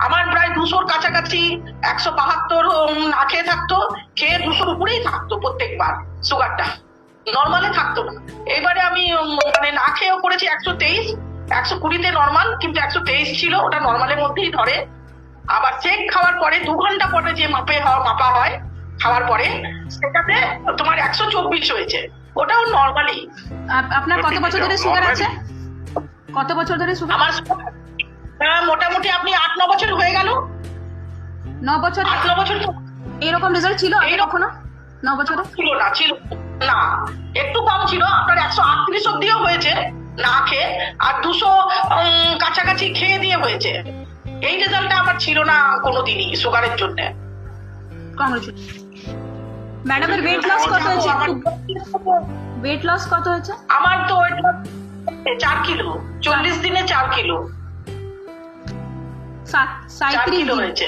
আমার প্রায় 200-র কাছাকাছি, 172 না খেয়ে থাকতো, খেয়ে 200-র উপরেই থাকতো প্রত্যেকবার সুগারটা, নর্মালে থাকতো না। এবারে আমি মানে না খেয়েও করেছি 123, 120-তে নর্মাল, কিন্তু 123 ছিল, ওটা নর্মালের মধ্যেই ধরে। আবার চেক খাওয়ার পরে 2 ঘন্টা পরে যে মাপা হয় খাওয়ার পরে, সেটাতে তোমার 124 হয়েছে, ওটাও নর্মালি। আপনার কত বছর ধরে সুগার আছে? কত বছর ধরে সুগার? আমার মোটামুটি আপনি 8-9 বছর হয়ে গেল। 9 বছর? 8-9 বছর তো এইরকম রেজাল্ট ছিল আগে এইরকম কখনো 9 বছরে? ছিল না, একটু কম ছিল। আপনার 138 অব্দিও হয়েছে না খেয়ে, আর 200 কাছাকাছি খেয়ে দিয়ে হয়েছে। এই রেজাল্টটা আমার ছিল না কোনোদিনই সুগারের জন্য। কংগ্রেচুলেশন। ম্যাডামের ওয়েট লস কত হয়েছে? ওয়েট লস কত হয়েছে? আমার তো 4 কিলো, 40 দিনে 4 কিলো, 37 4 কিলো দিন। হয়েছে।